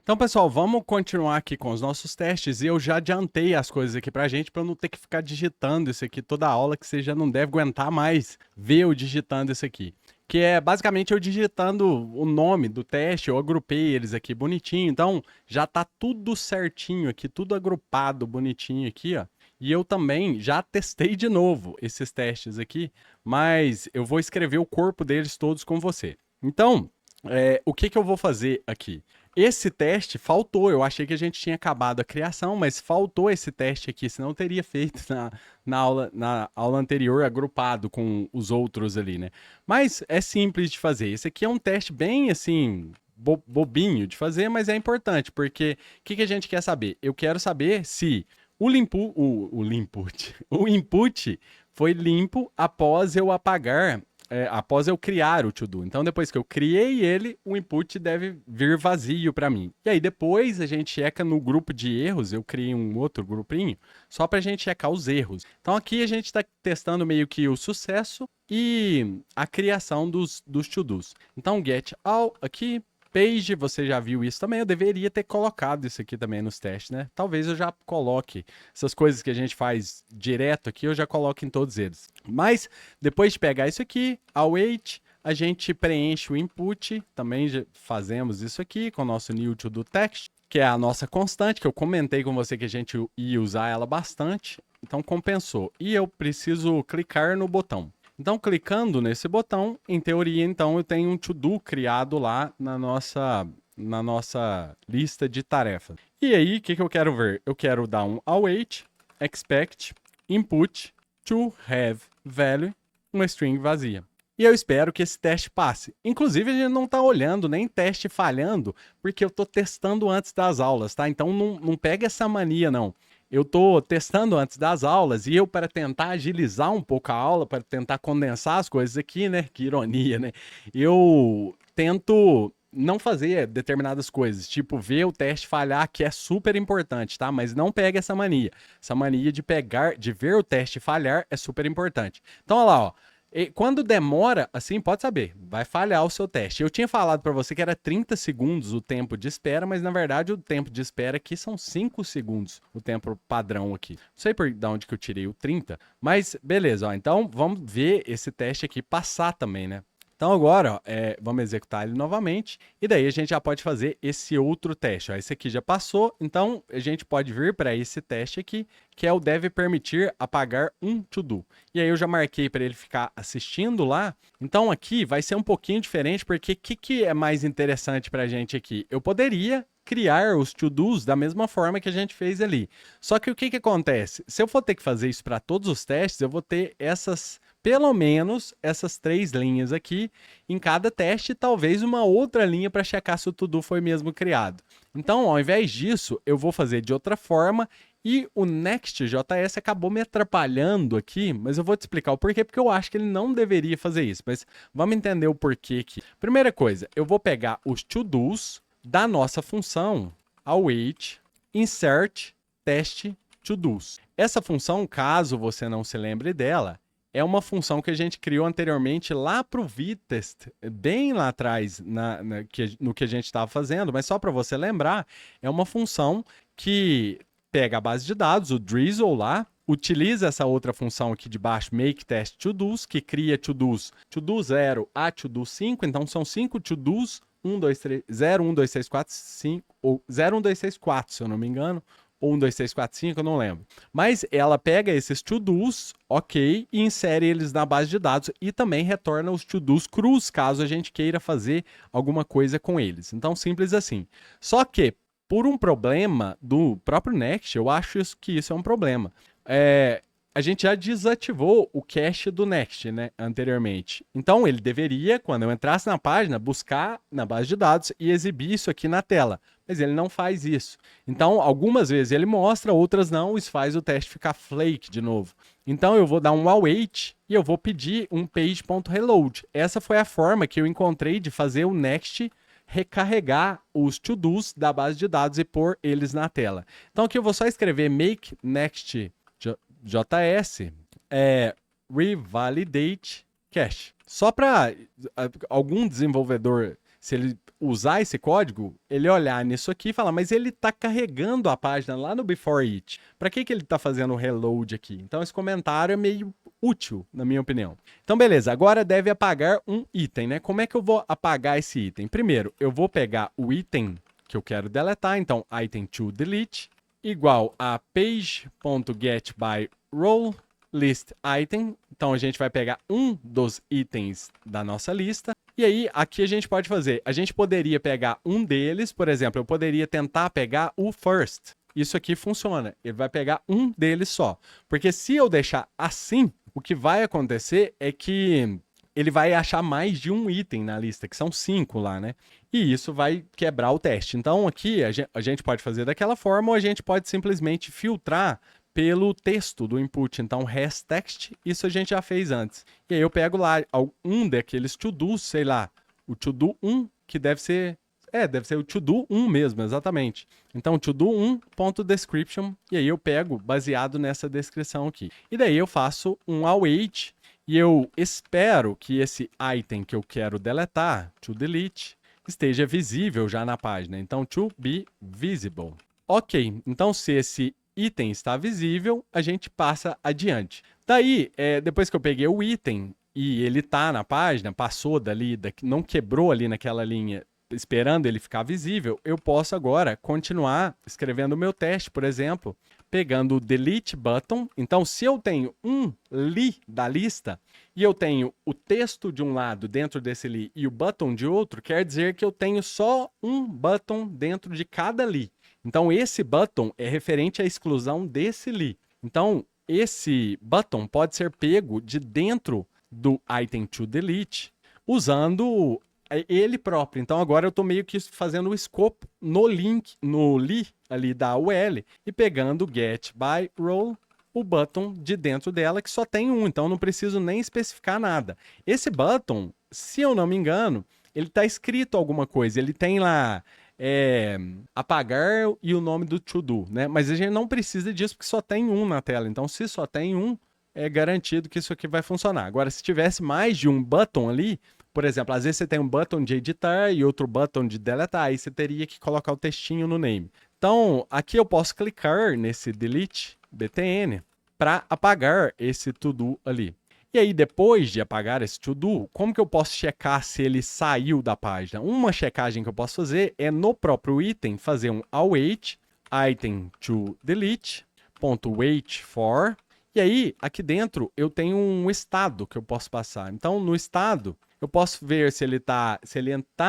Então, pessoal, vamos continuar aqui com os nossos testes e eu já adiantei as coisas aqui pra gente para eu não ter que ficar digitando isso aqui toda aula, que você já não deve aguentar mais ver eu digitando isso aqui. Que é basicamente eu digitando o nome do teste, eu agrupei eles aqui bonitinho, então já tá tudo certinho aqui, tudo agrupado bonitinho aqui, ó. E eu também já testei de novo esses testes aqui, mas eu vou escrever o corpo deles todos com você. Então, o que que eu vou fazer aqui? Esse teste faltou. Eu achei que a gente tinha acabado a criação, mas faltou esse teste aqui, senão eu teria feito na aula anterior, agrupado com os outros ali, né? Mas é simples de fazer. Esse aqui é um teste bem assim. Bobinho de fazer, mas é importante, porque o que a gente quer saber? Eu quero saber se o input foi limpo após eu apagar após eu criar o to-do. Então, depois que eu criei ele, o input deve vir vazio para mim. E aí, depois a gente checa no grupo de erros. Eu criei um outro grupinho só para a gente checar os erros. Então, aqui a gente está testando meio que o sucesso e a criação dos to-dos. Então, get all aqui. Page, você já viu isso também. Eu deveria ter colocado isso aqui também nos testes, né? Talvez eu já coloque essas coisas que a gente faz direto aqui, eu já coloco em todos eles. Mas depois de pegar isso aqui, await, a gente preenche o input. Também já fazemos isso aqui com o nosso new to do text, que é a nossa constante, que eu comentei com você que a gente ia usar ela bastante. Então compensou. E eu preciso clicar no botão. Então, clicando nesse botão, em teoria, então, eu tenho um to-do criado lá na nossa lista de tarefas. E aí, o que eu quero ver? Eu quero dar um await, expect, input, to have value, uma string vazia. E eu espero que esse teste passe. Inclusive, a gente não está olhando nem teste falhando, porque eu estou testando antes das aulas, tá? Então, não pega essa mania, não. Eu estou testando antes das aulas e eu, para tentar agilizar um pouco a aula, para tentar condensar as coisas aqui, né? Que ironia, né? Eu tento não fazer determinadas coisas, tipo ver o teste falhar, que é super importante, tá? Mas não pega essa mania. Essa mania de ver o teste falhar é super importante. Então, olha lá, ó. E quando demora, assim, pode saber, vai falhar o seu teste. Eu tinha falado para você que era 30 segundos o tempo de espera, mas na verdade o tempo de espera aqui são 5 segundos, o tempo padrão aqui. Não sei por de onde que eu tirei o 30, mas beleza, ó, então vamos ver esse teste aqui passar também, né? Então agora, ó, vamos executar ele novamente, e daí a gente já pode fazer esse outro teste. Ó. Esse aqui já passou, então a gente pode vir para esse teste aqui, que é o deve permitir apagar um to-do. E aí eu já marquei para ele ficar assistindo lá. Então aqui vai ser um pouquinho diferente, porque o que é mais interessante para a gente aqui? Eu poderia criar os to-dos da mesma forma que a gente fez ali. Só que o que acontece? Se eu for ter que fazer isso para todos os testes, eu vou ter pelo menos essas 3 linhas aqui em cada teste e talvez uma outra linha para checar se o to-do foi mesmo criado. Então, ao invés disso, eu vou fazer de outra forma e o Next.js acabou me atrapalhando aqui, mas eu vou te explicar o porquê, porque eu acho que ele não deveria fazer isso. Mas vamos entender o porquê aqui. Primeira coisa, eu vou pegar os to-dos da nossa função await insert test to-dos. Essa função, caso você não se lembre dela, é uma função que a gente criou anteriormente lá para o Vitest, bem lá atrás no que a gente estava fazendo, mas só para você lembrar, é uma função que pega a base de dados, o Drizzle lá, utiliza essa outra função aqui de baixo, make test to-dos, que cria to-dos, to-do 0 a to-do 5, então são 5 to-dos, 1, 2, 3, 0, 1, 2, 3, 4, 5, ou 0, 1, 2, 3, 4, se eu não me engano, ou 1, 2, 3, 4, 5, eu não lembro. Mas ela pega esses to-dos, ok, e insere eles na base de dados e também retorna os to-dos crus, caso a gente queira fazer alguma coisa com eles. Então, simples assim. Só que, por um problema do próprio Next, eu acho que isso é um problema. A gente já desativou o cache do Next, né, anteriormente. Então, ele deveria, quando eu entrasse na página, buscar na base de dados e exibir isso aqui na tela. Mas ele não faz isso. Então, algumas vezes ele mostra, outras não, isso faz o teste ficar flake de novo. Então, eu vou dar um await e eu vou pedir um page.reload. Essa foi a forma que eu encontrei de fazer o Next recarregar os to-dos da base de dados e pôr eles na tela. Então, aqui eu vou só escrever make next JS revalidate cache. Só para algum desenvolvedor se ele usar esse código, ele olhar nisso aqui e falar, mas ele está carregando a página lá no before it. Para que ele está fazendo o reload aqui? Então, esse comentário é meio útil, na minha opinião. Então, beleza. Agora deve apagar um item, né? Como é que eu vou apagar esse item? Primeiro, eu vou pegar o item que eu quero deletar. Então, item to delete igual a page.getByRole list item. Então, a gente vai pegar um dos itens da nossa lista. E aí, aqui a gente pode fazer. A gente poderia pegar um deles, por exemplo, eu poderia tentar pegar o first. Isso aqui funciona. Ele vai pegar um deles só. Porque se eu deixar assim, o que vai acontecer é que ele vai achar mais de um item na lista, que são 5 lá, né? E isso vai quebrar o teste. Então, aqui a gente pode fazer daquela forma ou a gente pode simplesmente filtrar pelo texto do input. Então, restText, isso a gente já fez antes. E aí eu pego lá um daqueles to-dos, sei lá, o to-do 1, que deve ser o to-do 1 mesmo, exatamente. Então, to-do 1.description, e aí eu pego baseado nessa descrição aqui. E daí eu faço um await, e eu espero que esse item que eu quero deletar, to delete, esteja visível já na página. Então, to be visible. Ok, então se esse item está visível, a gente passa adiante. Daí, depois que eu peguei o item e ele está na página, passou dali, não quebrou ali naquela linha, esperando ele ficar visível, eu posso agora continuar escrevendo o meu teste, por exemplo, pegando o delete button. Então, se eu tenho um li da lista e eu tenho o texto de um lado dentro desse li e o button de outro, quer dizer que eu tenho só um button dentro de cada li. Então, esse button é referente à exclusão desse li. Então, esse button pode ser pego de dentro do item to delete usando ele próprio. Então, agora eu estou meio que fazendo o scope no link, no li ali da UL e pegando get by role, o button de dentro dela, que só tem um. Então, não preciso nem especificar nada. Esse button, se eu não me engano, ele está escrito alguma coisa. Ele tem lá apagar e o nome do to-do, né? Mas a gente não precisa disso porque só tem um na tela. Então, se só tem um, é garantido que isso aqui vai funcionar. Agora, se tivesse mais de um button ali, por exemplo, às vezes você tem um button de editar e outro button de deletar, aí você teria que colocar o textinho no name. Então, aqui eu posso clicar nesse delete btn para apagar esse to-do ali. E aí, depois de apagar esse to-do, como que eu posso checar se ele saiu da página? Uma checagem que eu posso fazer é no próprio item fazer um await item to delete .wait for. E aí, aqui dentro, eu tenho um estado que eu posso passar. Então, no estado, eu posso ver se ele tá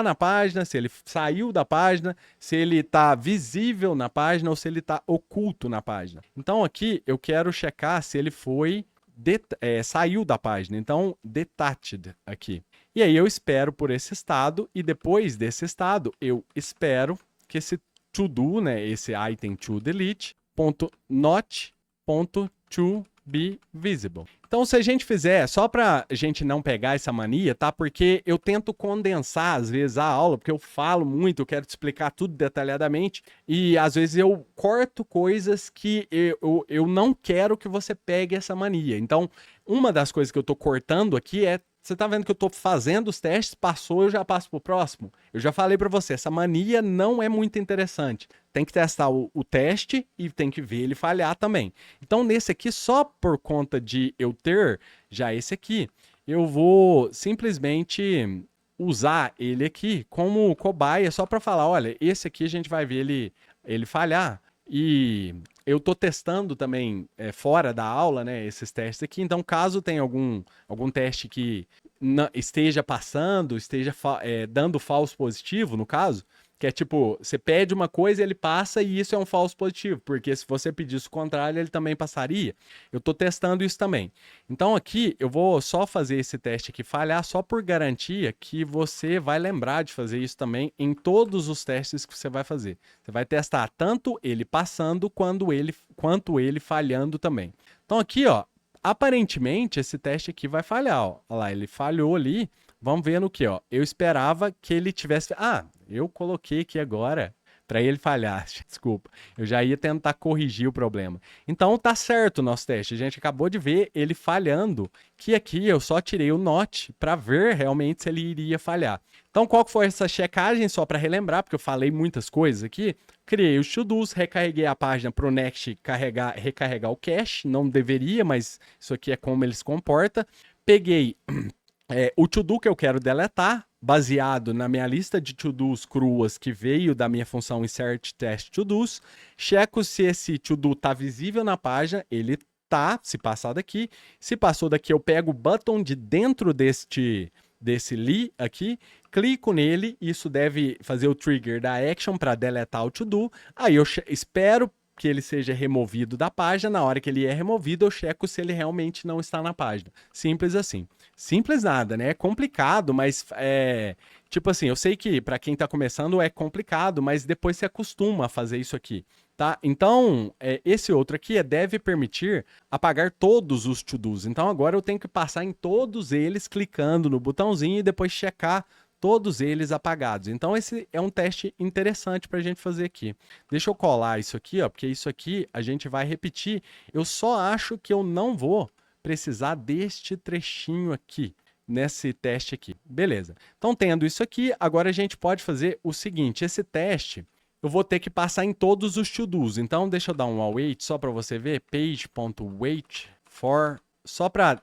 na página, se ele saiu da página, se ele está visível na página ou se ele está oculto na página. Então, aqui, eu quero checar se ele saiu da página. Então, detached aqui. E aí, eu espero por esse estado e depois desse estado, eu espero que esse to-do, né, esse item to delete, .not.to be visible. Então, se a gente fizer, só para a gente não pegar essa mania, tá? Porque eu tento condensar, às vezes, a aula, porque eu falo muito, eu quero te explicar tudo detalhadamente, e às vezes eu corto coisas que eu não quero que você pegue essa mania. Então, uma das coisas que eu tô cortando aqui é, você tá vendo que eu tô fazendo os testes, passou, eu já passo pro próximo. Eu já falei para você, essa mania não é muito interessante. Tem que testar o teste e tem que ver ele falhar também. Então, nesse aqui, só por conta de eu ter já esse aqui, eu vou simplesmente usar ele aqui como cobaia, só para falar, olha, esse aqui a gente vai ver ele falhar. E eu estou testando também fora da aula, né, esses testes aqui. Então, caso tenha algum teste que esteja passando, esteja dando falso positivo, no caso, que é tipo, você pede uma coisa e ele passa e isso é um falso positivo, porque se você pedisse o contrário, ele também passaria. Eu estou testando isso também. Então aqui eu vou só fazer esse teste aqui falhar, só por garantia que você vai lembrar de fazer isso também em todos os testes que você vai fazer. Você vai testar tanto ele passando quanto ele falhando também. Então aqui, ó, aparentemente esse teste aqui vai falhar, ó. Olha lá, ele falhou ali. Vamos ver no que, ó. Eu esperava que ele tivesse... eu coloquei aqui agora para ele falhar, desculpa. Eu já ia tentar corrigir o problema. Então tá certo o nosso teste. A gente acabou de ver ele falhando, que aqui eu só tirei o not para ver realmente se ele iria falhar. Então qual que foi essa checagem? Só para relembrar, porque eu falei muitas coisas aqui. Criei os to-dos, recarreguei a página para o Next recarregar o cache. Não deveria, mas isso aqui é como ele se comporta. Peguei o to-do que eu quero deletar, baseado na minha lista de to-dos cruas que veio da minha função insert test to-dos. Checo se esse to-do está visível na página, ele tá, se passar daqui. Se passou daqui, eu pego o button de dentro desse li aqui, clico nele, isso deve fazer o trigger da action para deletar o to-do. Aí eu espero que ele seja removido da página. Na hora que ele é removido, eu checo se ele realmente não está na página. Simples assim. Simples nada, né? É complicado, mas tipo assim, eu sei que para quem está começando é complicado, mas depois se acostuma a fazer isso aqui, tá? Então, esse outro aqui deve permitir apagar todos os to-dos. Então agora eu tenho que passar em todos eles clicando no botãozinho e depois checar todos eles apagados. Então esse é um teste interessante para a gente fazer aqui. Deixa eu colar isso aqui, ó, porque isso aqui a gente vai repetir. Eu só acho que eu não vou precisar deste trechinho aqui, nesse teste aqui. Beleza. Então, tendo isso aqui, agora a gente pode fazer o seguinte. Esse teste, eu vou ter que passar em todos os to-dos. Então, deixa eu dar um await só para você ver. Page.wait for, só para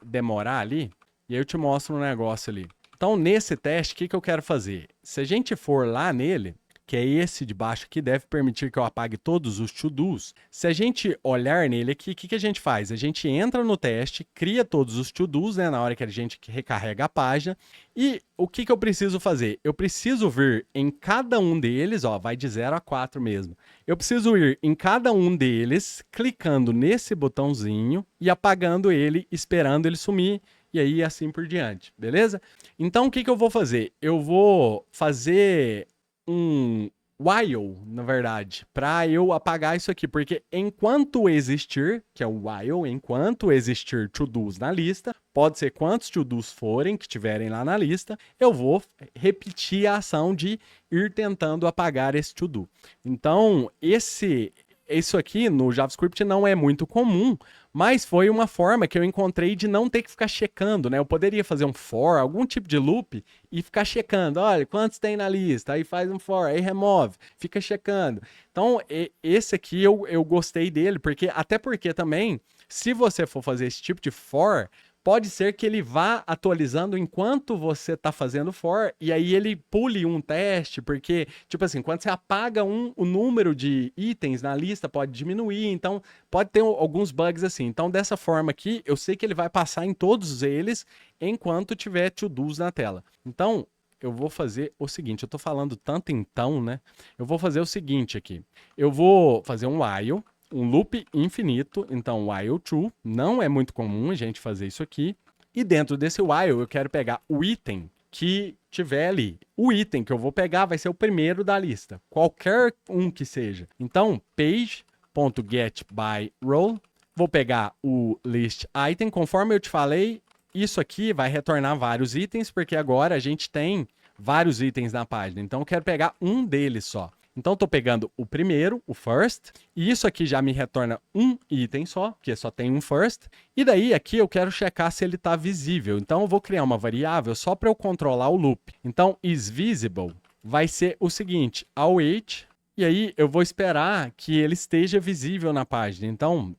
demorar ali. E aí eu te mostro um negócio ali. Então, nesse teste, o que eu quero fazer? Se a gente for lá nele, que é esse de baixo aqui, deve permitir que eu apague todos os to-dos. Se a gente olhar nele aqui, o que a gente faz? A gente entra no teste, cria todos os to-dos, né, na hora que a gente recarrega a página. E o que eu preciso fazer? Eu preciso vir em cada um deles, ó, vai de 0 a 4 mesmo. Eu preciso ir em cada um deles, clicando nesse botãozinho e apagando ele, esperando ele sumir. E aí, assim por diante, beleza? Então, o que eu vou fazer? Eu vou fazer um while, na verdade, para eu apagar isso aqui. Porque enquanto existir, que é o while, enquanto existir to-dos na lista, pode ser quantos to-dos forem que tiverem lá na lista, eu vou repetir a ação de ir tentando apagar esse to-do. Então, isso aqui no JavaScript não é muito comum, mas foi uma forma que eu encontrei de não ter que ficar checando, né? Eu poderia fazer um for, algum tipo de loop, e ficar checando. Olha, quantos tem na lista? Aí faz um for, aí remove, fica checando. Então, esse aqui eu gostei dele, até porque também, se você for fazer esse tipo de for, pode ser que ele vá atualizando enquanto você está fazendo for, e aí ele pule um teste, porque, tipo assim, quando você apaga o número de itens na lista pode diminuir, então pode ter alguns bugs assim. Então, dessa forma aqui, eu sei que ele vai passar em todos eles enquanto tiver to-dos na tela. Então, eu vou fazer o seguinte, eu estou falando tanto então, né? Eu vou fazer o seguinte aqui. Eu vou fazer um while, um loop infinito, então while true, não é muito comum a gente fazer isso aqui. E dentro desse while eu quero pegar o item que tiver ali. O item que eu vou pegar vai ser o primeiro da lista, qualquer um que seja. Então, page.getByRole, vou pegar o list item, conforme eu te falei, isso aqui vai retornar vários itens, porque agora a gente tem vários itens na página. Então, eu quero pegar um deles só. Então, estou pegando o primeiro, o first, e isso aqui já me retorna um item só, porque só tem um first. E daí, aqui, eu quero checar se ele está visível. Então, eu vou criar uma variável só para eu controlar o loop. Então, isVisible vai ser o seguinte, await, e aí eu vou esperar que ele esteja visível na página. Então,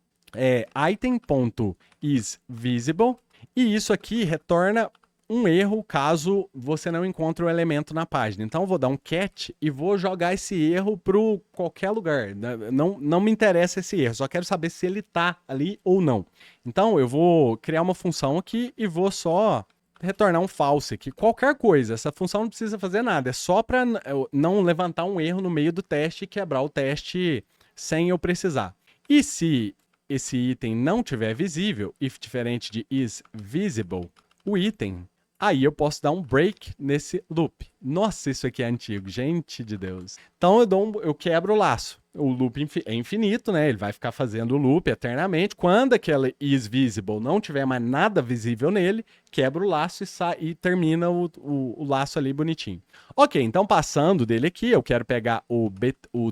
item.isVisible, e isso aqui retorna um erro caso você não encontre o elemento na página. Então, eu vou dar um cat e vou jogar esse erro para qualquer lugar. Não me interessa esse erro, só quero saber se ele está ali ou não. Então, eu vou criar uma função aqui e vou só retornar um false aqui. Qualquer coisa, essa função não precisa fazer nada. É só para não levantar um erro no meio do teste e quebrar o teste sem eu precisar. E se esse item não tiver visível, if diferente de isVisible, o item aí eu posso dar um break nesse loop. Nossa, isso aqui é antigo, gente de Deus. Então eu quebro o laço. O loop é infinito, né? Ele vai ficar fazendo o loop eternamente. Quando aquele isVisible não tiver mais nada visível nele, quebra o laço e termina o laço ali bonitinho. Ok, então passando dele aqui, eu quero pegar o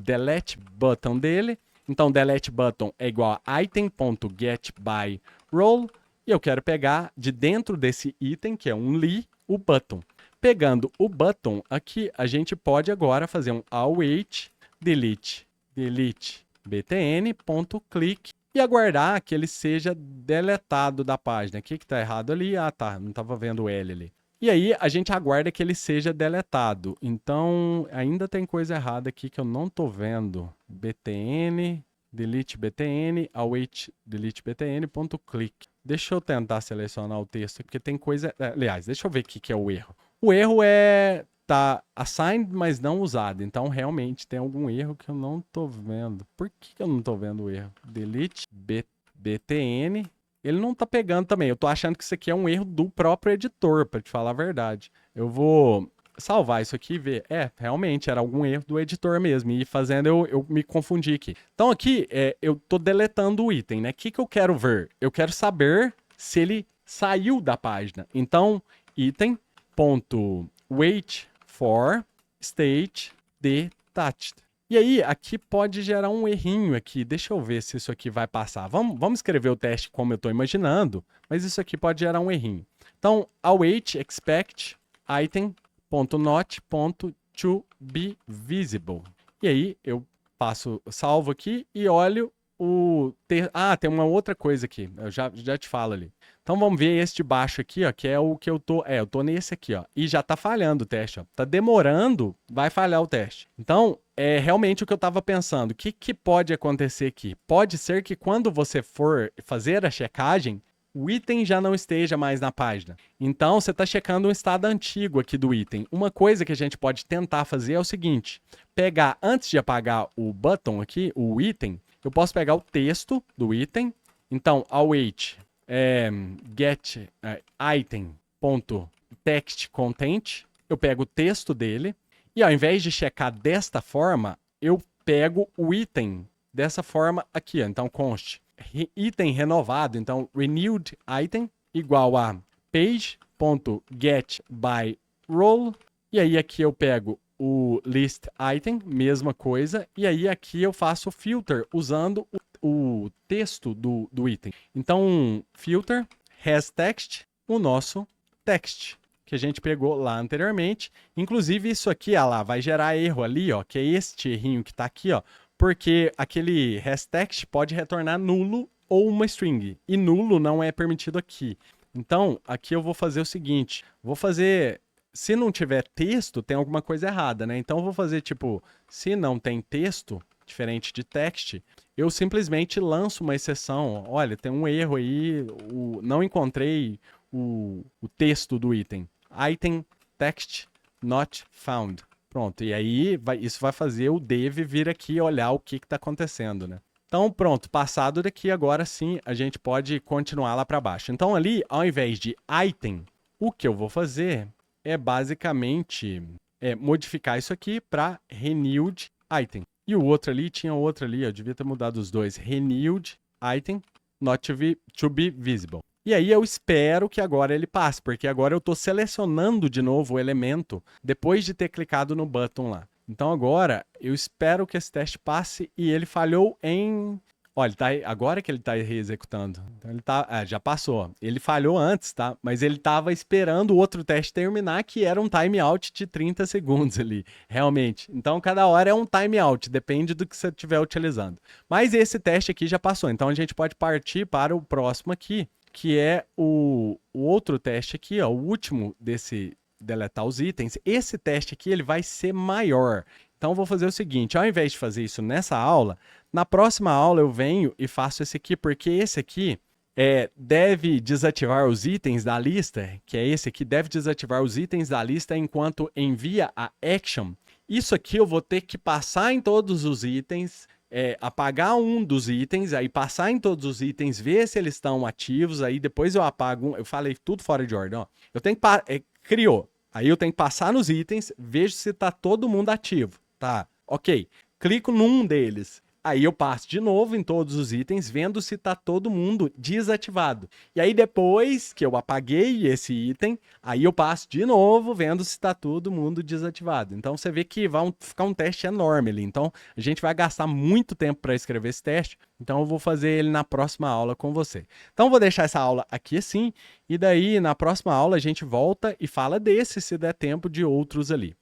delete button dele. Então, delete button é igual a item.getByRole. E eu quero pegar de dentro desse item, que é um li, o button. Pegando o button aqui, a gente pode agora fazer um await delete btn.click e aguardar que ele seja deletado da página. O que está errado ali? Ah, tá, não estava vendo o L ali. E aí a gente aguarda que ele seja deletado. Então, ainda tem coisa errada aqui que eu não estou vendo. btn, delete btn, await delete btn.click. Deixa eu tentar selecionar o texto, porque tem coisa... Aliás, deixa eu ver o que é o erro. O erro tá assigned, mas não usado. Então, realmente, tem algum erro que eu não tô vendo. Por que eu não tô vendo o erro? Delete btn. Ele não tá pegando também. Eu tô achando que isso aqui é um erro do próprio editor, para te falar a verdade. Eu vou salvar isso aqui e ver. Realmente, era algum erro do editor mesmo. E fazendo, eu me confundi aqui. Então, aqui, eu tô deletando o item, né? O que eu quero ver? Eu quero saber se ele saiu da página. Então, item.wait for state detached. E aí, aqui pode gerar um errinho aqui. Deixa eu ver se isso aqui vai passar. Vamos escrever o teste como eu estou imaginando, mas isso aqui pode gerar um errinho. Então, await expect item.not.toBeVisible. E aí, eu salvo aqui e olho tem uma outra coisa aqui. Eu já te falo ali. Então vamos ver esse de baixo aqui, ó, que é o que eu tô... eu tô nesse aqui, ó. E já tá falhando o teste, ó. Tá demorando, vai falhar o teste. Então, é realmente o que eu tava pensando. O que pode acontecer aqui? Pode ser que quando você for fazer a checagem, o item já não esteja mais na página. Então, você está checando um estado antigo aqui do item. Uma coisa que a gente pode tentar fazer é o seguinte. Pegar, antes de apagar o button aqui, o item, eu posso pegar o texto do item. Então, await get item.text content. Eu pego o texto dele. E ao invés de checar desta forma, eu pego o item dessa forma aqui. Ó. Então, const item renovado. Então, renewed item igual a page.getByRole. E aí aqui eu pego o list item, mesma coisa. E aí aqui eu faço o filter usando o texto do item. Então, filter has text, o nosso text que a gente pegou lá anteriormente. Inclusive, isso aqui, ó lá, vai gerar erro ali, ó, que é este errinho que está aqui, ó, porque aquele has text pode retornar nulo ou uma string. E nulo não é permitido aqui. Então, aqui eu vou fazer o seguinte, se não tiver texto, tem alguma coisa errada, né? Então eu vou fazer tipo, se não tem texto, diferente de text, eu simplesmente lanço uma exceção. Olha, tem um erro aí, não encontrei o texto do item. Item text not found. Pronto, e aí isso vai fazer o dev vir aqui olhar o que está acontecendo, né? Então, pronto, passado daqui, agora sim a gente pode continuar lá para baixo. Então, ali, ao invés de item, o que eu vou fazer é basicamente modificar isso aqui para renewed item. E o outro ali, tinha outro ali, eu devia ter mudado os dois. Renewed item not to be visible. E aí eu espero que agora ele passe, porque agora eu estou selecionando de novo o elemento depois de ter clicado no button lá. Então agora eu espero que esse teste passe e ele falhou em... Olha, agora que ele está reexecutando. Então ele já passou. Ele falhou antes, tá? Mas ele estava esperando o outro teste terminar, que era um timeout de 30 segundos ali, realmente. Então cada hora é um timeout, depende do que você estiver utilizando. Mas esse teste aqui já passou, então a gente pode partir para o próximo aqui, que é o outro teste aqui, ó, o último desse deletar os itens. Esse teste aqui ele vai ser maior. Então eu vou fazer o seguinte, ao invés de fazer isso nessa aula, na próxima aula eu venho e faço esse aqui, porque esse aqui deve desativar os itens da lista, que é esse aqui, deve desativar os itens da lista enquanto envia a action. Isso aqui eu vou ter que passar em todos os itens, apagar um dos itens, aí passar em todos os itens, ver se eles estão ativos, aí depois eu apago um. Eu falei tudo fora de ordem, ó. Eu tenho que criou. Aí eu tenho que passar nos itens, vejo se tá todo mundo ativo. Tá, ok. Clico num deles. Aí eu passo de novo em todos os itens, vendo se tá todo mundo desativado. E aí depois que eu apaguei esse item, aí eu passo de novo, vendo se tá todo mundo desativado. Então você vê que vai ficar um teste enorme ali. Então a gente vai gastar muito tempo para escrever esse teste. Então eu vou fazer ele na próxima aula com você. Então eu vou deixar essa aula aqui assim, e daí na próxima aula a gente volta e fala desse, se der tempo, de outros ali.